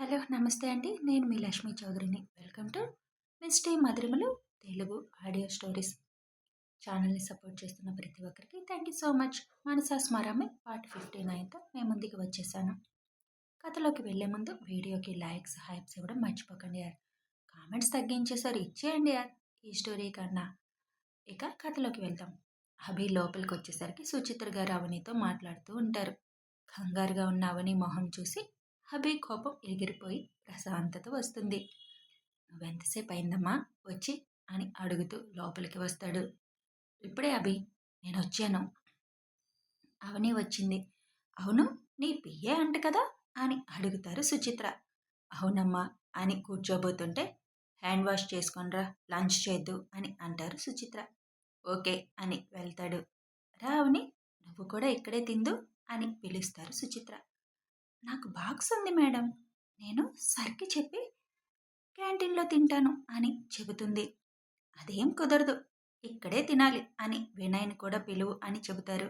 Hello! నమస్తే అండి. నేను మీ లక్ష్మీ చౌదరిని. వెల్కమ్ టు మిస్టీ మధురిమలు తెలుగు ఆడియో స్టోరీస్ ఛానల్‌ని సపోర్ట్ చేస్తున్న ప్రతి ఒక్కరికి thank you so much. 'Manasa Smarami' part 59తో మీ ముందుకు వచ్చేసాను. కథలోకి వెళ్ళే ముందు వీడియోకి లైక్స్, హైప్స్ ఇవ్వడం మర్చిపోకండి యార్. కామెంట్స్ తగ్గించేసారు ఇచ్చేయండి యార్ ఈ స్టోరీ కన్నా. ఇక కథలోకి వెళ్దాం. అభి లోపలికొచ్చేసరికి సుచిత్ర గారు అవనితో మాట్లాడుతూ ఉంటారు. కంగారుగా ఉన్న అవని మొహం చూసి అభి కోపం ఎగిరిపోయి ప్రశాంతత వస్తుంది. నువ్వెంతసేపు అయిందమ్మా వచ్చి అని అడుగుతూ లోపలికి వస్తాడు. ఇప్పుడే అభి నేను వచ్చాను. అవని వచ్చింది. అవును నీ పిఏ అంట కదా అని అడుగుతారు సుచిత్ర. అవునమ్మా అని కూర్చోబోతుంటే హ్యాండ్ వాష్ చేసుకొనిరా లంచ్ చేద్దు అని అంటారు సుచిత్ర. ఓకే అని వెళ్తాడు. రా అవని నువ్వు కూడా ఇక్కడే తిందు అని పిలుస్తారు సుచిత్ర. నాకు బాక్స్ ఉంది మేడం, నేను సర్కి చెప్పి క్యాంటీన్లో తింటాను అని చెబుతుంది. అదేం కుదరదు, ఇక్కడే తినాలి అని వినయ్ని కూడా పిలువు అని చెబుతారు.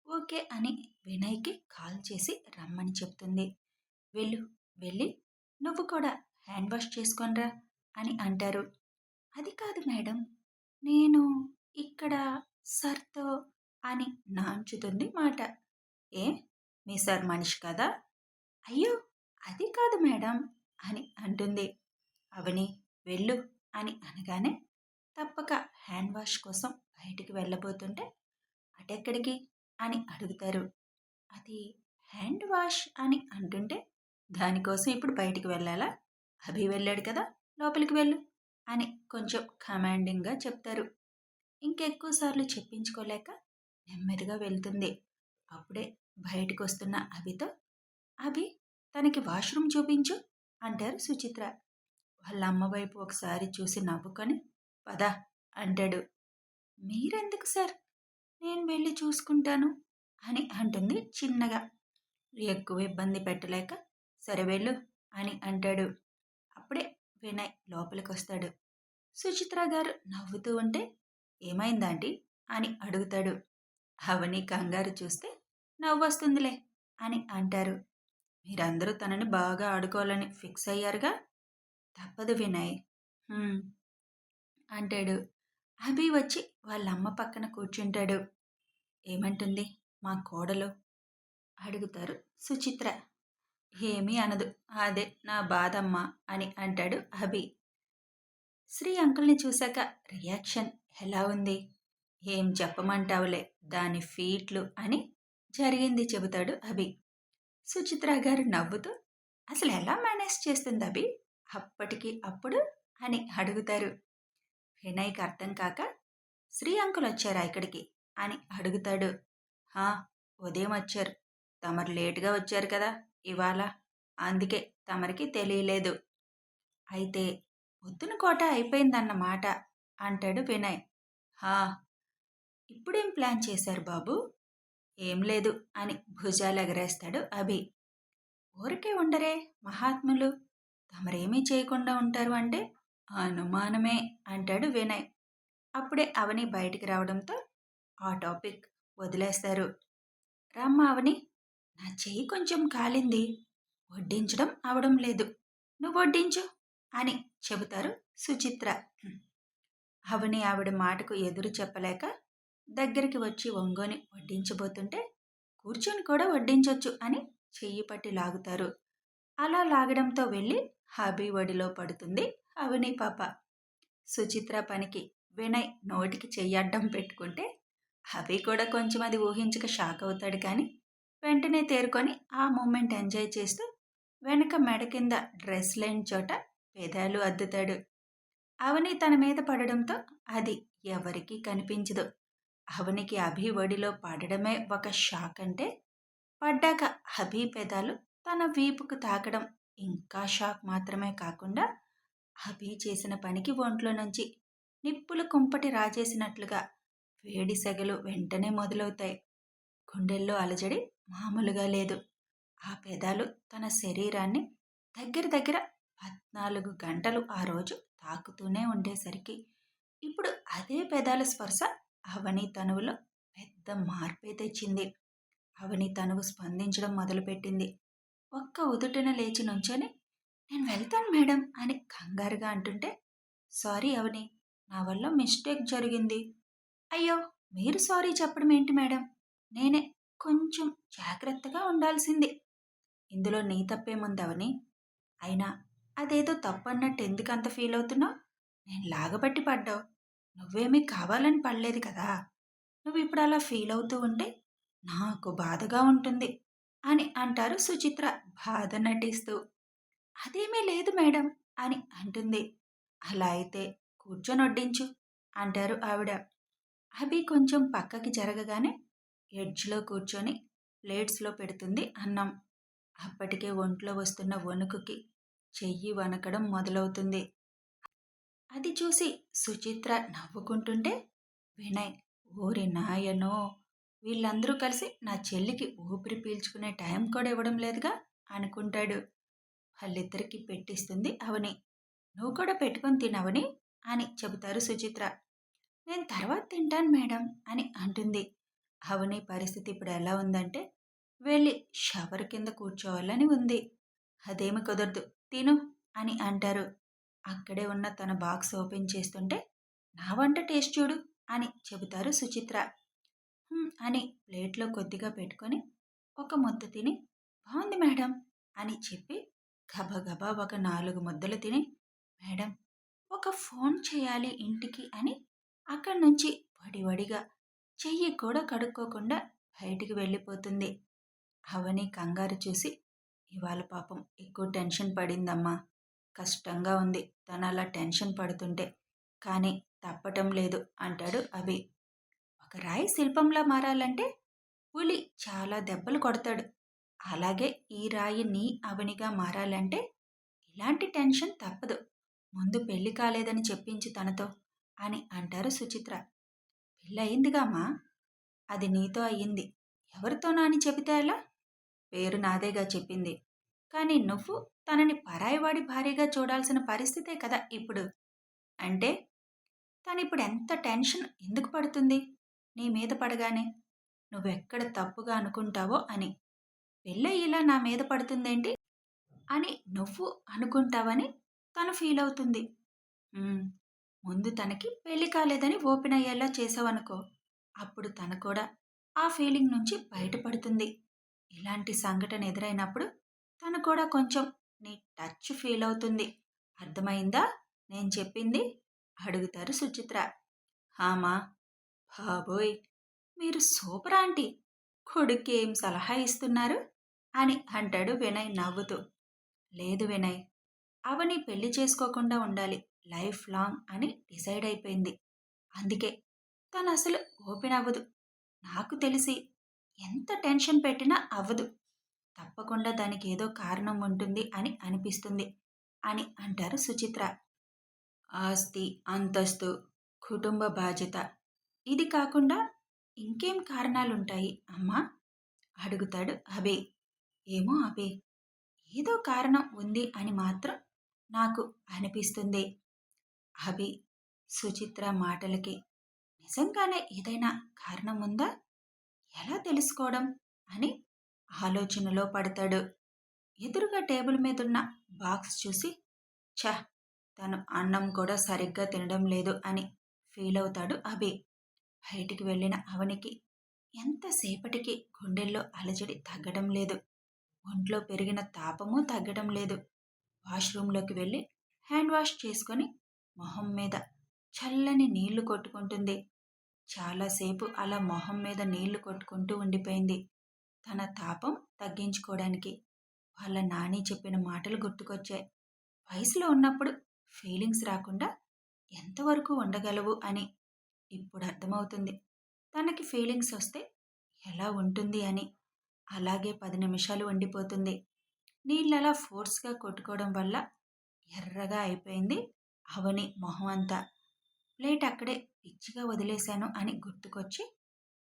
ఓకే అని వినయ్కి కాల్ చేసి రమ్మని చెప్తుంది. వెళ్ళు, వెళ్ళి నువ్వు కూడా హ్యాండ్ వాష్ చేసుకొనిరా అని అంటారు. అది కాదు మేడం, నేను ఇక్కడ సర్తో అని నాంచుతుంది మాట. ఏ మీ సార్ మనిషి కదా? అయ్యో అది కాదు మేడం అని అంటుంది. అవని వెళ్ళు అని అనగానే తప్పక హ్యాండ్ వాష్ కోసం బయటికి వెళ్ళబోతుంటే అటెక్కడికి అని అడుగుతారు. అది హ్యాండ్ వాష్ అని అంటుంటే దానికోసం ఇప్పుడు బయటికి వెళ్ళాలా? అభి వెళ్ళాడు కదా, లోపలికి వెళ్ళు అని కొంచెం కమాండింగ్గా చెప్తారు. ఇంకెక్కువ సార్లు చెప్పించుకోలేక నెమ్మదిగా వెళ్తుంది. అప్పుడే బయటకు వస్తున్న అభితో అభి తనకి వాష్రూమ్ చూపించు అంటారు సుచిత్ర. వాళ్ళ అమ్మ వైపు ఒకసారి చూసి నవ్వుకొని పద అంటాడు. మీరెందుకు సార్, నేను వెళ్ళి చూసుకుంటాను అని అంటుంది చిన్నగా. ఎక్కువ ఇబ్బంది పెట్టలేక సరే వెళ్ళు అని అంటాడు. అప్పుడే వినయ్ లోపలికి వస్తాడు. సుచిత్ర గారు నవ్వుతూ ఉంటే ఏమైందాంటీ అని అడుగుతాడు. అవని కంగారు చూస్తే నవ్వొస్తుందిలే అని అంటారు. మీరందరూ తనని బాగా ఆడుకోవాలని ఫిక్స్ అయ్యారుగా, తప్పదు వినయ్ అంటాడు. అభి వచ్చి వాళ్ళమ్మ పక్కన కూర్చుంటాడు. ఏమంటుంది మా కోడలు అడుగుతారు సుచిత్ర. ఏమీ అనదు, అదే నా బాధమ్మ అని అంటాడు అభి. శ్రీ అంకుల్ని చూశాక రియాక్షన్ ఎలా ఉంది? ఏం చెప్పమంటావులే, దాని ఫీట్లు అని జరిగింది చెబుతాడు అభి. సుచిత్ర గారు నవ్వుతూ అసలు ఎలా మేనేజ్ చేస్తుంది అభి అప్పటికి అప్పుడు అని అడుగుతారు. వినయ్కి అర్థం కాక శ్రీ అంకుల్ వచ్చారా ఇక్కడికి అని అడుగుతాడు. హా ఉదయం వచ్చారు, తమరు లేటుగా వచ్చారు కదా ఇవాళ, అందుకే తమరికి తెలియలేదు. అయితే పొద్దున కోట అయిపోయిందన్నమాట అంటాడు వినయ్. హా ఇప్పుడేం ప్లాన్ చేశారు బాబు? ఏం లేదు అని భుజాలు ఎగరేస్తాడు అభి. ఊరికే ఉండరే మహాత్ములు, తమరేమీ చేయకుండా ఉంటారు అంటే అనుమానమే అంటాడు వినయ్. అప్పుడే అవని బయటికి రావడంతో ఆ టాపిక్ వదిలేస్తారు. రమ్మ అవని, నా చెయ్యి కొంచెం కాలింది, వడ్డించడం అవడం లేదు, నువ్వు వడ్డించు అని చెబుతారు సుచిత్ర. అవని ఆవిడ మాటకు ఎదురు చెప్పలేక దగ్గరికి వచ్చి ఒంగోని వడ్డించబోతుంటే కూర్చొని కూడా వడ్డించొచ్చు అని చెయ్యి పట్టి లాగుతారు. అలా లాగడంతో వెళ్ళి అభి ఒడిలో పడుతుంది అవని పాప. సుచిత్ర పనికి వినయ్ నోటికి చెయ్యడ్డం పెట్టుకుంటే అభి కూడా కొంచెం అది ఊహించక షాక్ అవుతాడు. కానీ వెంటనే తేరుకొని ఆ మూమెంట్ ఎంజాయ్ చేస్తూ వెనక మెడ కింద డ్రెస్ లేని చోట పెదాలు అద్దుతాడు. అవని తన మీద పడడంతో అది ఎవరికీ కనిపించదు. అవనికి అభి ఒడిలో పడడమే ఒక షాక్ అంటే పడ్డాక అభి పెదాలు తన వీపుకు తాకడం ఇంకా షాక్ మాత్రమే కాకుండా అభి చేసిన పనికి ఒంట్లో నుంచి నిప్పుల కుంపటి రాజేసినట్లుగా వేడి సెగలు వెంటనే మొదలవుతాయి. గుండెల్లో అలజడి మామూలుగా లేదు. ఆ పెదాలు తన శరీరాన్ని దగ్గర దగ్గర 14 గంటలు ఆ రోజు తాకుతూనే ఉండేసరికి ఇప్పుడు అదే పెదాల స్పర్శ అవని తనువులో పెద్ద మార్పే తెచ్చింది. అవని తనువు స్పందించడం మొదలుపెట్టింది. ఒక్క ఉదుటున లేచి నుంచొని నేను వెళ్తాను మేడం అని కంగారుగా అంటుంటే, సారీ అవని, నా వల్ల మిస్టేక్ జరిగింది. అయ్యో! మీరు సారీ చెప్పడం ఏంటి మేడం? నేనే కొంచెం జాగ్రత్తగా ఉండాల్సింది. ఇందులో నీ తప్పేముంది అవని? అయినా అదేదో తప్పన్నట్టు ఎందుకంత ఫీలవుతున్నావు? నేను లాగబట్టి పడ్డావు. నువ్వేమీ కావాలని పడలేదు కదా! నువ్విప్పుడు అలా ఫీలవుతూ ఉంటే నాకు బాధగా ఉంటుంది అని అంటారు సుచిత్ర బాధ నటిస్తూ. అదేమీ లేదు మేడం అని అంటుంది. అలా అయితే కూర్చొనొడ్డించు అంటారు ఆవిడ. అభి కొంచెం పక్కకి జరగగానే ఎడ్జ్‌లో కూర్చొని ప్లేట్స్‌లో పెడుతుంది అన్నం. అప్పటికే ఒంట్లో వస్తున్న వణుకుకి చెయ్యి వణకడం మొదలవుతుంది. అది చూసి సుచిత్ర నవ్వుకుంటుంటే వినయ్, ఓరి నాయనో! వీళ్ళందరూ కలిసి నా చెల్లికి ఊపిరి పీల్చుకునే టైం కూడా ఇవ్వడం లేదుగా అనుకుంటాడు. వాళ్ళిద్దరికీ పెట్టిస్తుంది అవని. నువ్వు కూడా పెట్టుకొని తినవని అని చెబుతారు సుచిత్ర. నేను తర్వాత తింటాను మేడం అని అంటుంది. అవని పరిస్థితి ఇప్పుడు ఎలా ఉందంటే వెళ్ళి షవర్ కింద కూర్చోవాలని ఉంది. అదేమి కుదరదు, తిను అని అంటారు. అక్కడే ఉన్న తన బాక్స్ ఓపెన్ చేస్తుంటే నా వంట టేస్ట్ చూడు అని చెబుతారు సుచిత్ర. అని ప్లేట్లో కొద్దిగా పెట్టుకొని ఒక ముద్ద తిని బాగుంది మేడం అని చెప్పి గబగబా ఒక 4 ముద్దలు తిని మేడం ఒక ఫోన్ చేయాలి ఇంటికి అని అక్కడి నుంచి వడివడిగా చెయ్యి కూడా కడుక్కోకుండా బయటికి వెళ్ళిపోతుంది. అవని కంగారు చూసి ఇవాళ పాపం ఎక్కువ టెన్షన్ పడిందమ్మా. కష్టంగా ఉంది తను అలా టెన్షన్ పడుతుంటే. కానీ తప్పటం లేదు అంటాడు అభి. ఒక రాయి శిల్పంలా మారాలంటే పులి చాలా దెబ్బలు కొడతాడు. అలాగే ఈ రాయి నీ అవనిగా మారాలంటే ఇలాంటి టెన్షన్ తప్పదు. ముందు పెళ్లి కాలేదని చెప్పించు తనతో అని అంటారు సుచిత్ర. పెళ్ళయిందిగామా, అది నీతో అయ్యింది. ఎవరితోనా అని చెబితే ఎలా? పేరు నాదేగా చెప్పింది. కానీ నువ్వు తనని పరాయివాడి భార్యగా చూడాల్సిన పరిస్థితే కదా ఇప్పుడు. అంటే తనిప్పుడు ఎంత టెన్షన్ ఎందుకు పడుతుంది నీ మీద పడగానే? నువ్వెక్కడ తప్పుగా అనుకుంటావో అని. పెళ్ళై ఇలా నా మీద పడుతుందేంటి అని నువ్వు అనుకుంటావని తను ఫీల్ అవుతుంది. "ఉమ్, ముందు తనకి పెళ్లి కాలేదని ఓపెన్ అయ్యేలా చేసావనుకో, అప్పుడు తను కూడా ఆ ఫీలింగ్ నుంచి బయటపడుతుంది. ఇలాంటి సంఘటన ఎదురైనప్పుడు తను కూడా కొంచెం నీ టచ్ ఫీల్ అవుతుంది. అర్థమైందా నేను చెప్పింది?" అడుగుతారు సుచిత్ర. "హామా, బాబోయ్! మీరు సూపర్ ఆంటీ. కొడుక్కి ఏం సలహా ఇస్తున్నారు?" అని అంటాడు వినయ్ నవ్వుతూ. లేదు వినయ్, అవని పెళ్లి చేసుకోకుండా ఉండాలి లైఫ్ లాంగ్ అని డిసైడ్ అయిపోయింది. అందుకే తను అసలు ఓపెన్ అవ్వదు. నాకు తెలిసి ఎంత టెన్షన్ పెట్టినా అవ్వదు. తప్పకుండా దానికి ఏదో కారణం ఉంటుంది అని అనిపిస్తుంది అని అంటారు సుచిత్ర. ఆస్తి, అంతస్తు, కుటుంబ బాధ్యత, ఇది కాకుండా ఇంకేం కారణాలుంటాయి అమ్మా అడుగుతాడు అభి. ఏమో అభి, ఏదో కారణం ఉంది అని మాత్రం నాకు అనిపిస్తుంది. అభి సుచిత్ర మాటలకి నిజంగానే ఏదైనా కారణం ఉందా? ఎలా తెలుసుకోవడం అని ఆలోచనలో పడతాడు. ఎదురుగా టేబుల్ మీదున్న బాక్స్ చూసి ఛ, తను అన్నం కూడా సరిగ్గా తినడం లేదు అని ఫీల్ అవుతాడు అభి. బయటికి వెళ్ళిన అవనికి ఎంతసేపటికి గుండెల్లో అలజడి తగ్గడం లేదు. ఒంట్లో పెరిగిన తాపము తగ్గడం లేదు. వాష్రూంలోకి వెళ్ళి హ్యాండ్ వాష్ చేసుకొని మొహం మీద చల్లని నీళ్లు కొట్టుకుంటుంది. చాలాసేపు అలా మొహం మీద నీళ్లు కొట్టుకుంటూ ఉండిపోయింది. తన తాపం తగ్గించుకోవడానికి. వాళ్ళ నాని చెప్పిన మాటలు గుర్తుకొచ్చాయి. వయసులో ఉన్నప్పుడు ఫీలింగ్స్ రాకుండా ఎంతవరకు ఉండగలవు అని. ఇప్పుడు అర్థమవుతుంది తనకి ఫీలింగ్స్ వస్తే ఎలా ఉంటుంది అని. అలాగే 10 నిమిషాలు ఉండిపోతుంది. నీళ్ళలా ఫోర్స్గా కొట్టుకోవడం వల్ల ఎర్రగా అయిపోయింది అవని మొహం అంతా. ప్లేట్ అక్కడే పిచ్చిగా వదిలేశాను అని గుర్తుకొచ్చి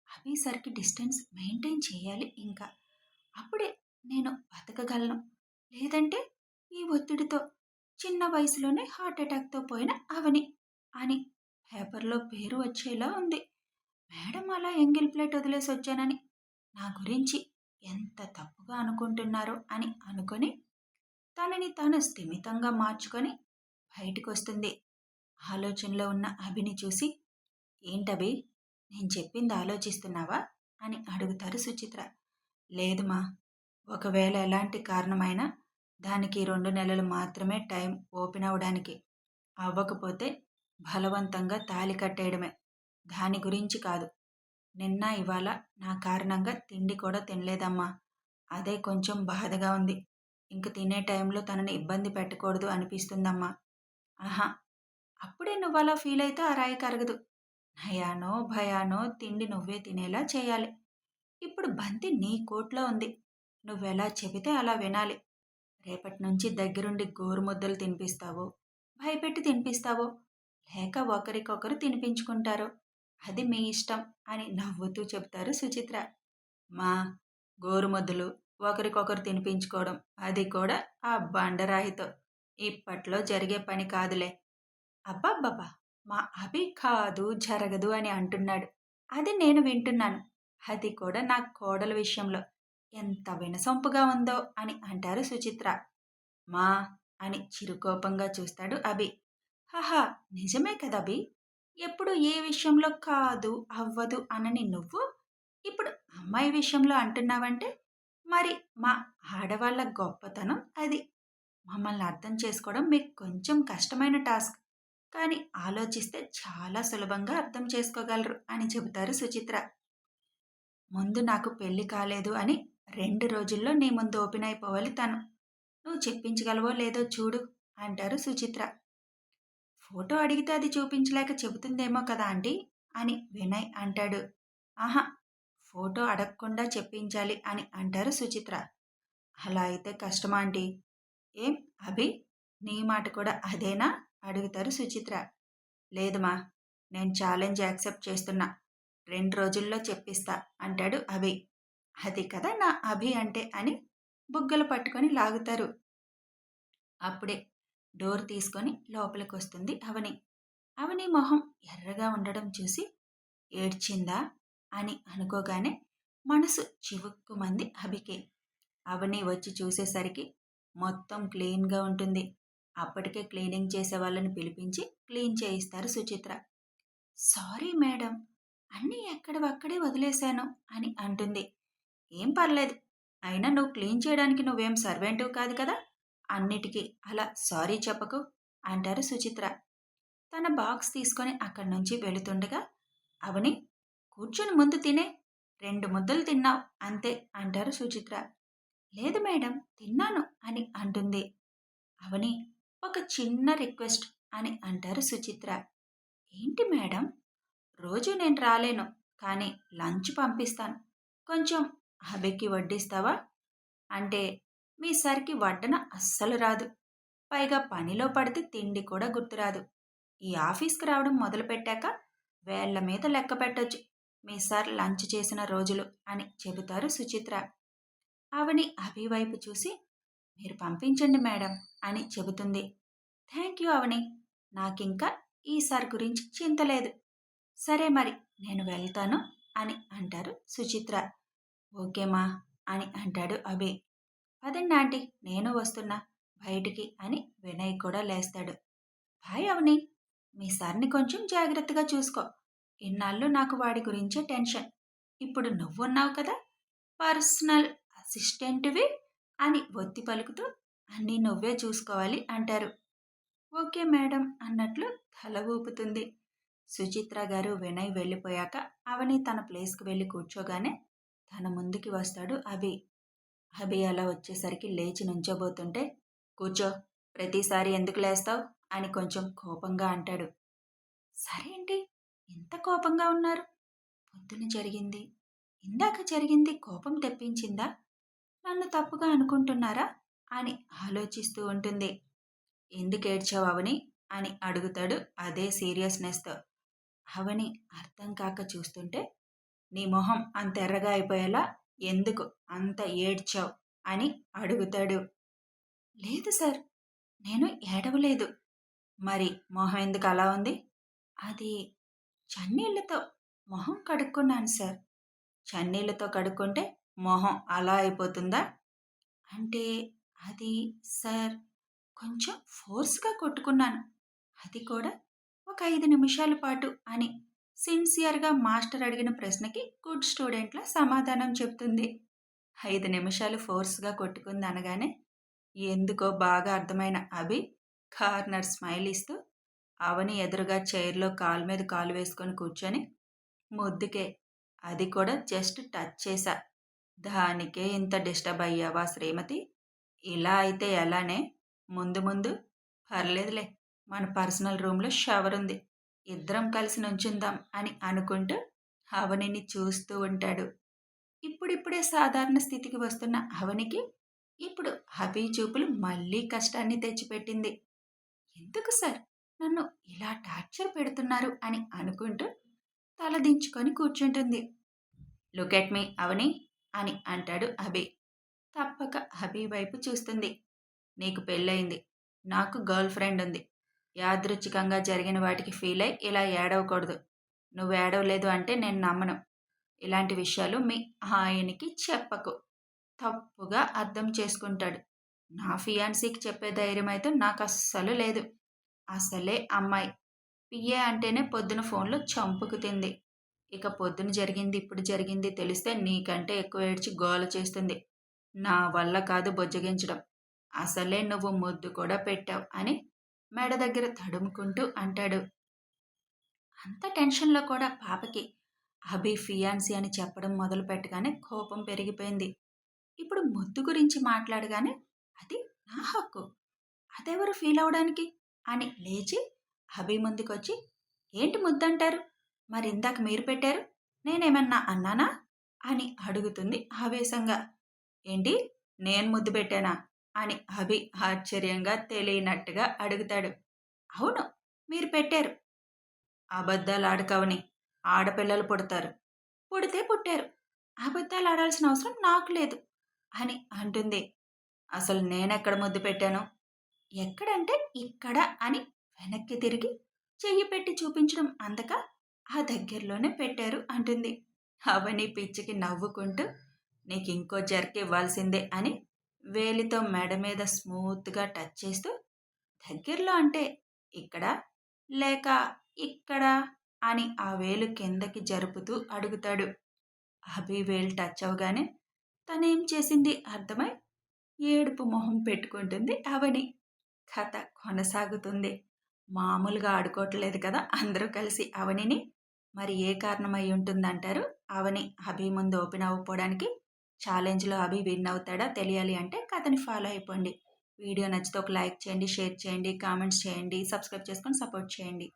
అభిసరికి డిస్టెన్స్ మెయింటైన్ చేయాలి ఇంకా. అప్పుడే నేను బతకగలను. లేదంటే ఈ ఒత్తిడితో చిన్న వయసులోనే హార్ట్ అటాక్తో పోయిన అవని అని పేపర్లో పేరు వచ్చేలా ఉంది. మేడం అలా ఎంగిల్ ప్లేట్ వదిలేసి వచ్చానని నా గురించి ఎంత తప్పుగా అనుకుంటున్నారో అని అనుకొని తనని తాను స్థిమితంగా మార్చుకొని బయటికొస్తుంది. ఆలోచనలో ఉన్న అభిని చూసి, ఏంటభి, నేను చెప్పింది ఆలోచిస్తున్నావా అని అడుగుతారు సుచిత్ర. లేదు మా, ఒకవేళ ఎలాంటి కారణమైనా దానికి 2 నెలలు మాత్రమే టైం ఓపెన్ అవ్వడానికి. అవ్వకపోతే బలవంతంగా తాళి కట్టేయడమే. దాని గురించి కాదు. నిన్న ఇవాళ నా కారణంగా తిండి కూడా తినలేదమ్మా. అదే కొంచెం బాధగా ఉంది. ఇంక తినే టైంలో తనని ఇబ్బంది పెట్టకూడదు అనిపిస్తుందమ్మా. ఆహా, అప్పుడే నువ్వలా ఫీల్ అయితే ఆ రాయి కరగదు. నయానో భయానో తిండి నువ్వే తినేలా చేయాలి. ఇప్పుడు బంతి నీ కోట్లో ఉంది. నువ్వెలా చెబితే అలా వినాలి. రేపటి నుంచి దగ్గరుండి గోరుముద్దలు తినిపిస్తావో, భయపెట్టి తినిపిస్తావో, లేక ఒకరికొకరు తినిపించుకుంటారో అది మీ ఇష్టం అని నవ్వుతూ చెబుతారు సుచిత్ర. మా, గోరుముద్దలు ఒకరికొకరు తినిపించుకోవడం, అది కూడా ఆ బండరాయితో, ఇప్పట్లో జరిగే పని కాదులే. అబ్బబ్బబ్బా! మా అభి కాదు, జరగదు అని అంటున్నాడు. అది నేను వింటున్నాను. అది కూడా నా కోడల విషయంలో. ఎంత వినసొంపుగా ఉందో అని అంటారు సుచిత్ర. మా అని చిరుకోపంగా చూస్తాడు అభి. హహా! నిజమే కదభి! ఎప్పుడు ఏ విషయంలో కాదు, అవ్వదు అనని నువ్వు, ఇప్పుడు అమ్మాయి విషయంలో అంటున్నావంటే, మరి మా ఆడవాళ్ళ గొప్పతనం అది. మమ్మల్ని అర్థం చేసుకోవడం మీకు కొంచెం కష్టమైన టాస్క్. కానీ ఆలోచిస్తే చాలా సులభంగా అర్థం చేసుకోగలరు అని చెబుతారు సుచిత్ర. ముందు నాకు పెళ్లి కాలేదు అని 2 రోజుల్లో నీ ముందు ఓపెన్ అయిపోవాలి తను. నువ్వు చెప్పించగలవో లేదో చూడు అంటారు సుచిత్ర. ఫోటో అడిగితే అది చూపించలేక చెబుతుందేమో కదా ఆంటీ అని వినయ్ అంటాడు. ఆహా, ఫోటో అడగకుండా చెప్పించాలి అని అంటారు సుచిత్ర. అలా అయితే కష్టమా ఆంటీ? ఏం అభి, నీ మాట కూడా అదేనా అడుగుతారు సుచిత్ర. లేదుమా, నేను ఛాలెంజ్ యాక్సెప్ట్ చేస్తున్నా. 2 రోజుల్లో చెప్పిస్తా అంటాడు అభి. అది కదా నా అభి అంటే అని బుగ్గలు పట్టుకొని లాగుతారు. అప్పుడే డోర్ తీసుకొని లోపలికొస్తుంది అవని. అవని మొహం ఎర్రగా ఉండడం చూసి ఏడ్చిందా అని అనుకోగానే మనసు చివుక్కుమంది అభికి. అవని వచ్చి చూసేసరికి మొత్తం క్లీన్గా ఉంటుంది. అప్పటికే క్లీనింగ్ చేసే వాళ్ళని పిలిపించి క్లీన్ చేయిస్తారు సుచిత్ర. సారీ మేడం, అన్నీ ఎక్కడివక్కడే వదిలేశాను అని అంటుంది. ఏం పర్లేదు, అయినా నువ్వు క్లీన్ చేయడానికి నువ్వేం సర్వెంటివి కాదు కదా, అన్నిటికీ అలా సారీ చెప్పకు అంటారు సుచిత్ర. తన బాక్స్ తీసుకొని అక్కడి నుంచి వెళుతుండగా అవని, కూర్చొని ముందు తినే, 2 ముద్దలు తిన్నావు అంతే అంటారు సుచిత్ర. లేదు మేడం, తిన్నాను అని అంటుంది. అవని, ఒక చిన్న రిక్వెస్ట్ అని అంటారు సుచిత్ర. ఏంటి మేడం? రోజు నేను రాలేను, కానీ లంచ్ పంపిస్తాను. కొంచెం అభికి వడ్డిస్తావా? అంటే మీ సరికి వడ్డన అస్సలు రాదు. పైగా పనిలో పడితే తిండి కూడా గుర్తురాదు. ఈ ఆఫీస్కి రావడం మొదలుపెట్టాక వేళ్ల మీద లెక్క పెట్టొచ్చు మీ సార్ లంచ్ చేసిన రోజులు అని చెబుతారు సుచిత్ర. అవని అభి వైపు చూసి, మీరు పంపించండి మేడం అని చెబుతుంది. థ్యాంక్ యూ అవని, నాకింకా ఈసారి గురించి చింత లేదు. సరే మరి నేను వెళ్తాను అని అంటారు సుచిత్ర. ఓకేమా అని అంటాడు అభి. పదండి ఆంటీ, నేను వస్తున్నా బయటికి అని వినయ్ కూడా లేస్తాడు. బాయ్ అవని, మీ సార్ని కొంచెం జాగ్రత్తగా చూసుకో. ఇన్నాళ్ళు నాకు వాడి గురించే టెన్షన్. ఇప్పుడు నువ్వున్నావు కదా, పర్సనల్ అసిస్టెంట్వి అని ఒత్తి పలుకుతూ అన్నీ నువ్వే చూసుకోవాలి అంటారు. ఓకే మేడం అన్నట్లు తల ఊపుతుంది. సుచిత్ర గారు వినయ్ వెళ్ళిపోయాక అవని తన ప్లేస్కి వెళ్ళి కూర్చోగానే తన ముందుకి వస్తాడు అభి. అభి అలా వచ్చేసరికి లేచి నుంచోబోతుంటే, కూర్చో, ప్రతిసారి ఎందుకు లేస్తావు అని కొంచెం కోపంగా అంటాడు. సరే అండి, ఎంత కోపంగా ఉన్నారు? పొద్దున జరిగింది, ఇందాక జరిగింది కోపం తెప్పించిందా? నన్ను తప్పుగా అనుకుంటున్నారా అని ఆలోచిస్తూ ఉంటుంది. ఎందుకు ఏడ్చావు అవని అని అడుగుతాడు అదే సీరియస్నెస్తో. అవని అర్థం కాక చూస్తుంటే, నీ మొహం అంత ఎర్రగా అయిపోయేలా ఎందుకు అంత ఏడ్చావు అని అడుగుతాడు. లేదు సార్, నేను ఏడవలేదు. మరి మొహం ఎందుకు అలా ఉంది? అది చన్నీళ్లతో మొహం కడుక్కున్నాను సార్. చన్నీళ్లతో కడుక్కుంటే మొహం అలా అయిపోతుందా? అంటే అది సార్ కొంచెం ఫోర్స్‌గా కొట్టుకున్నాను. అది కూడా ఒక 5 నిమిషాల పాటు అని సిన్సియర్‌గా మాస్టర్ అడిగిన ప్రశ్నకి గుడ్ స్టూడెంట్‌లా సమాధానం చెప్తుంది. 5 నిమిషాలు ఫోర్స్‌గా కొట్టుకుంది అనగానే ఎందుకో బాగా అర్థమైన అభి కార్నర్ స్మైల్ ఇస్తూ అవని ఎదురుగా చైర్‌లో కాలు మీద కాలు వేసుకొని కూర్చొని ముద్దుకే అది కూడా జస్ట్ టచ్ చేశా. దానికే ఇంత డిస్టర్బ్ అయ్యావా శ్రీమతి? ఇలా అయితే ఎలానే? ముందు ముందు పర్లేదులే మన పర్సనల్ రూమ్‌లో షవర్ ఉంది. ఇద్దరం కలిసి నుంచుందాం అని అనుకుంటూ అవనిని చూస్తూ ఉంటాడు. ఇప్పుడిప్పుడే సాధారణ స్థితికి వస్తున్న అవనికి ఇప్పుడు అభి చూపులు మళ్ళీ కష్టాన్ని తెచ్చిపెట్టింది. ఎందుకు సార్ నన్ను ఇలా టార్చర్ పెడుతున్నారు అని అనుకుంటూ తలదించుకొని కూర్చుంటుంది. లుక్ ఎట్ మీ అవని అని అంటాడు అభి. తప్పక అభి వైపు చూస్తుంది. నీకు పెళ్ళయింది. నాకు గర్ల్ ఫ్రెండ్ ఉంది. యాదృచ్ఛికంగా జరిగిన వాటికి ఫీల్ అయి ఇలా ఏడవకూడదు. నువ్వు ఏడవలేదు అంటే నేను నమ్మను. ఇలాంటి విషయాలు మీ ఆయనకి చెప్పకు. తప్పుగా అర్థం చేసుకుంటాడు. నా ఫియాన్సీకి చెప్పే ధైర్యం అయితే నాకు అస్సలు లేదు. అసలే అమ్మాయి. పిఏ అంటేనే పొద్దున ఫోన్లో చంపుకుతింది. ఇక పొద్దున జరిగింది ఇప్పుడు జరిగింది తెలిస్తే నీకంటే ఎక్కువ ఏడ్చి గోల చేస్తుంది. నా వల్ల కాదు బుజ్జగించడం. అసలే నువ్వు ముద్దు కూడా పెట్టావు అని మెడ దగ్గర తడుముకుంటూ అంటాడు. అంత టెన్షన్లో కూడా పాపకి అభి ఫియాన్సీ అని చెప్పడం మొదలు పెట్టగానే కోపం పెరిగిపోయింది. ఇప్పుడు ముద్దు గురించి మాట్లాడగానే అది నా హక్కు. అదెవరు ఫీల్ అవడానికి అని లేచి అభి ముందుకొచ్చి ఏంటి ముద్దంటారు? మరి ఇందాక మీరు పెట్టారు. నేనేమన్నా అన్నానా? అని అడుగుతుంది ఆవేశంగా. ఏంటి నేను ముద్దు పెట్టానా? అని అభి ఆశ్చర్యంగా తెలియనట్టుగా అడుగుతాడు. అవును మీరు పెట్టారు. అబద్ధాలు ఆడకవని. ఆడపిల్లలు పుడతారు. పుడితే పుట్టారు. అబద్ధాలు ఆడాల్సిన అవసరం నాకు లేదు అని అంటుంది. అసలు నేనెక్కడ ముద్దు పెట్టాను? ఎక్కడంటే ఇక్కడ అని వెనక్కి తిరిగి చెయ్యి పెట్టి చూపించడం అందక ఆ దగ్గరలోనే పెట్టారు అంటుంది. అవని పిచ్చికి నవ్వుకుంటూ నీకింకో జర్క్ ఇవ్వాల్సిందే అని వేలితో మెడ మీద స్మూత్గా టచ్ చేస్తూ దగ్గరలో అంటే ఇక్కడ లేక ఇక్కడ అని ఆ వేలు కిందకి జరుపుతూ అడుగుతాడు. అభి వేలు టచ్ అవగానే తనేం చేసింది అర్థమై ఏడుపు మొహం పెట్టుకుంటుంది అవని. కథ కొనసాగుతుంది. మామూలుగా ఆడుకోవట్లేదు కదా అందరూ కలిసి అవనిని. మరి ఏ కారణం అయి ఉంటుందంటారు? అవని అభి ముందు ఓపెన్ అవ్వకపోవడానికి. ఛాలెంజ్‌లో అభి విన్ అవుతాడా తెలియాలి అంటే కథని ఫాలో అయిపోండి. వీడియో నచ్చితే ఒక లైక్ చేయండి, షేర్ చేయండి, కామెంట్స్ చేయండి, సబ్స్క్రైబ్ చేసుకొని సపోర్ట్ చేయండి.